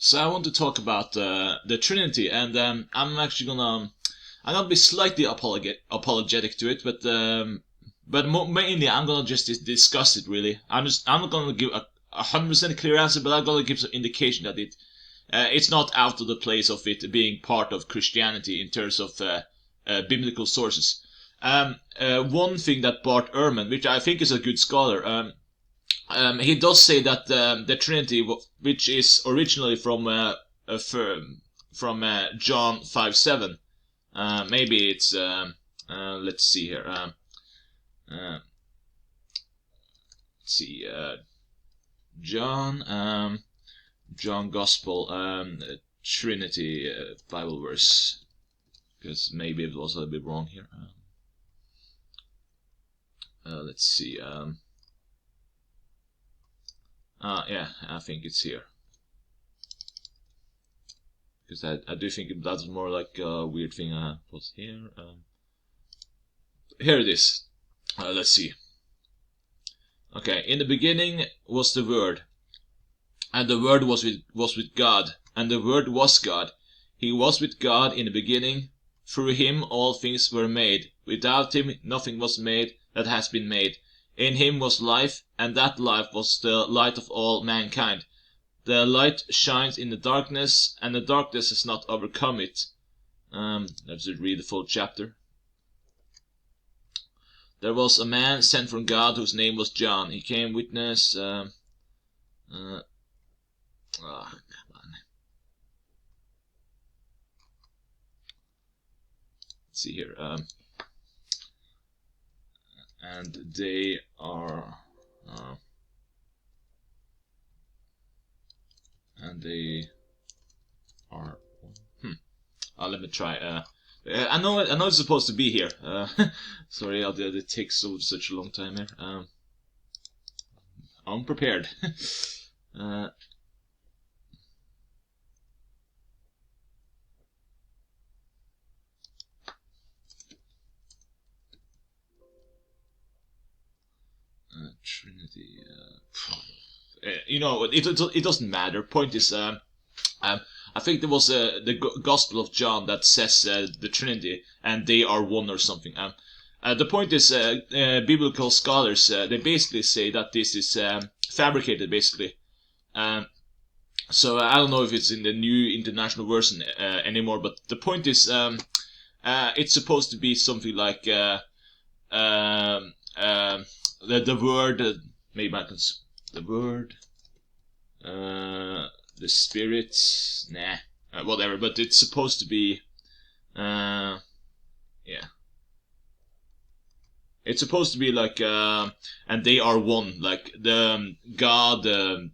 So I want to talk about the Trinity, and I'm actually gonna be slightly apologetic to it, but mainly I'm gonna just discuss it. Really, I'm not gonna give a 100% clear answer, but I'm gonna give some indication that it's not out of the place of it being part of Christianity in terms of biblical sources. One thing that Bart Ehrman, which I think is a good scholar, he does say that the Trinity, which is originally from John 5:7, maybe it's let's see here. Let's see, John Gospel, Trinity Bible verse, because maybe it was a little bit wrong here. Let's see. Yeah, I think it's here. Because I do think that's more like a weird thing I put here. Here it is. Let's see. Okay, in the beginning was the Word, and the Word was with God, and the Word was God. He was with God in the beginning. Through him all things were made. Without him nothing was made that has been made. In him was life, and that life was the light of all mankind. The light shines in the darkness, and the darkness has not overcome it. Let's read the full chapter. There was a man sent from God whose name was John. He came witness. Come on. Let's see here. And they are. Let me try. I know it's supposed to be here. Sorry, it takes such a long time here. I'm prepared. Trinity. It doesn't matter. Point is, I think there was the Gospel of John that says the Trinity, and they are one or something. The point is, biblical scholars they basically say that this is fabricated, basically. So I don't know if it's in the New International Version anymore, but the point is, it's supposed to be something like the Word, maybe I can the Word. The Spirit, whatever, but it's supposed to be, yeah. It's supposed to be like, and they are one, like the God, the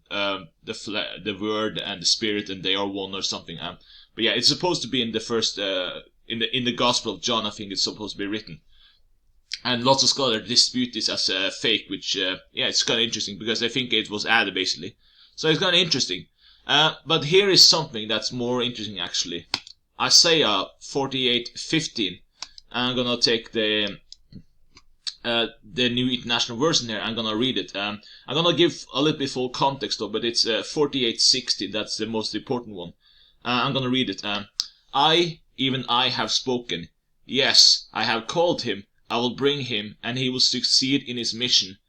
Word and the Spirit, and they are one or something. But yeah, it's supposed to be in the first, in the Gospel of John. I think it's supposed to be written, and lots of scholars dispute this as a fake, which yeah, it's kind of interesting because they think it was added basically. So it's kind of interesting. But here is something that's more interesting actually. Isaiah 48:15. I'm gonna take the New International Version here. I'm gonna read it. I'm gonna give a little bit full context though, but it's 48:16. That's the most important one. I'm gonna read it. Even I have spoken. Yes, I have called him. I will bring him, and he will succeed in his mission.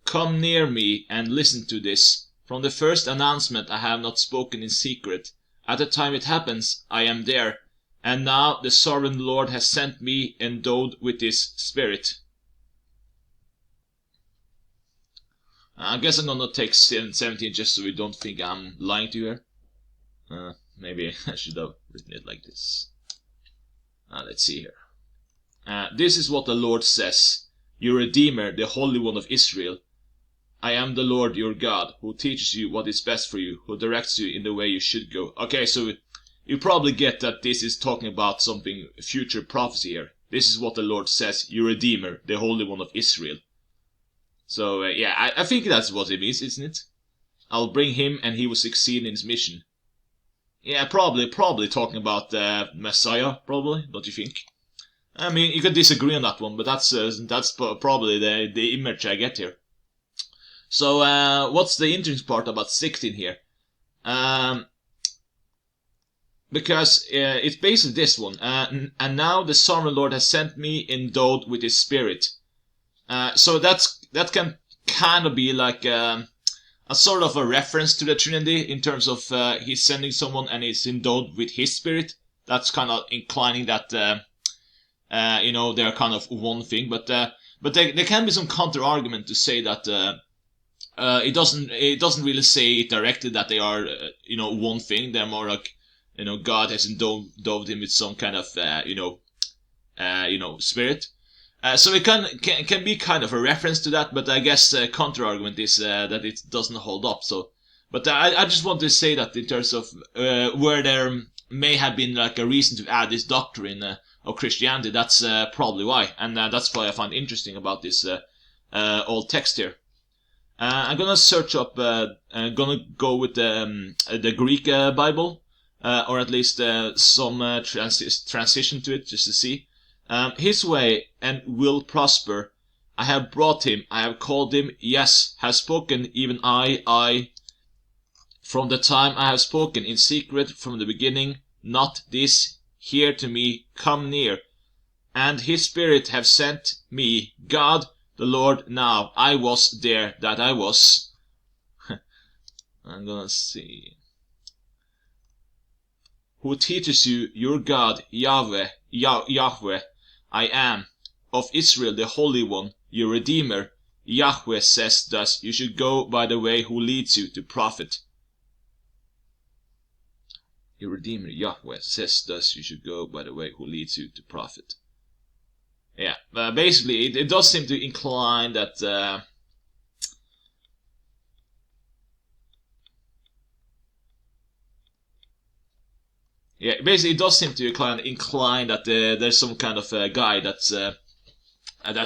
Come near me and listen to this. From the first announcement I have not spoken in secret. At the time it happens, I am there. And now the sovereign Lord has sent me endowed with his Spirit. I guess I'm gonna take 17 just so we don't think I'm lying to you here. Maybe I should have written it like this. Let's see here. This is what the Lord says. Your Redeemer, the Holy One of Israel. I am the Lord your God, who teaches you what is best for you, who directs you in the way you should go. Okay, so you probably get that this is talking about something, future prophecy here. This is what the Lord says, your Redeemer, the Holy One of Israel. So, yeah, I think that's what it means, isn't it? I'll bring him and he will succeed in his mission. Yeah, probably talking about the Messiah, probably, don't you think? I mean, you could disagree on that one, but that's probably the image I get here. So, what's the interesting part about 16 here? Because it's basically this one. And now the sovereign Lord has sent me endowed with His Spirit. So that can kind of be like a sort of a reference to the Trinity in terms of He's sending someone and He's endowed with His Spirit. That's kind of inclining that they're kind of one thing. But there can be some counter argument to say that it doesn't really say it directly that they are one thing. They're more like God has endowed him with some kind of spirit. So it can be kind of a reference to that, but I guess the counter argument is that it doesn't hold up. So, but I just want to say that in terms of where there may have been like a reason to add this doctrine of Christianity, that's probably why, and that's why I find interesting about this old text here. I'm gonna search up. I'm gonna go with the Greek Bible, or at least some transition to it, just to see. His way and will prosper. I have brought him. I have called him. Yes, have spoken. Even I. From the time I have spoken in secret, from the beginning. Not this. Hear to me. Come near. And His Spirit have sent me. God. The Lord now. I was there that I was. I'm gonna see. Who teaches you your God, Yahweh, Yahweh, I am, of Israel the Holy One, your Redeemer. Yahweh says thus, you should go by the way who leads you to profit. Your Redeemer, Yahweh, says thus, you should go by the way who leads you to profit. Yeah, basically, it does seem to incline that basically it does seem to incline that there's some kind of guy that's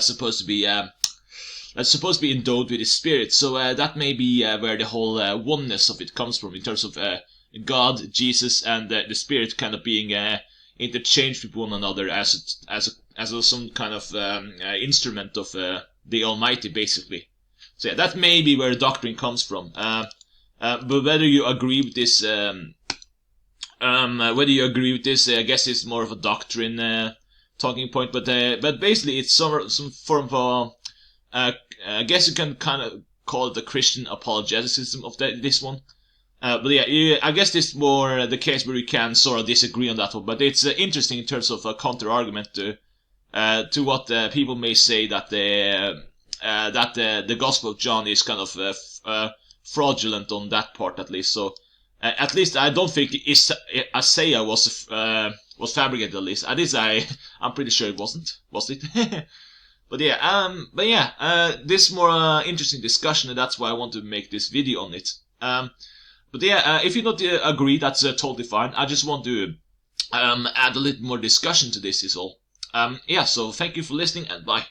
supposed to be endowed with His Spirit. So that may be where the whole oneness of it comes from, in terms of God, Jesus, and the Spirit kind of being interchanged with one another as some kind of instrument of the Almighty, basically. So yeah, that may be where the doctrine comes from. But whether you agree with this, I guess it's more of a doctrine talking point. But basically, it's some form of I guess you can kind of call it the Christian apologeticism of this one. But yeah, I guess this is more the case where we can sort of disagree on that one. But it's interesting in terms of a counter argument to what people may say that the Gospel of John is kind of fraudulent on that part, at least. So at least I don't think Isaiah was fabricated. At least I'm pretty sure it wasn't. Was it? But yeah, this more interesting discussion, and that's why I want to make this video on it. But yeah, if you don't agree, that's totally fine. I just want to add a little more discussion to this is all. Yeah, so thank you for listening, and bye.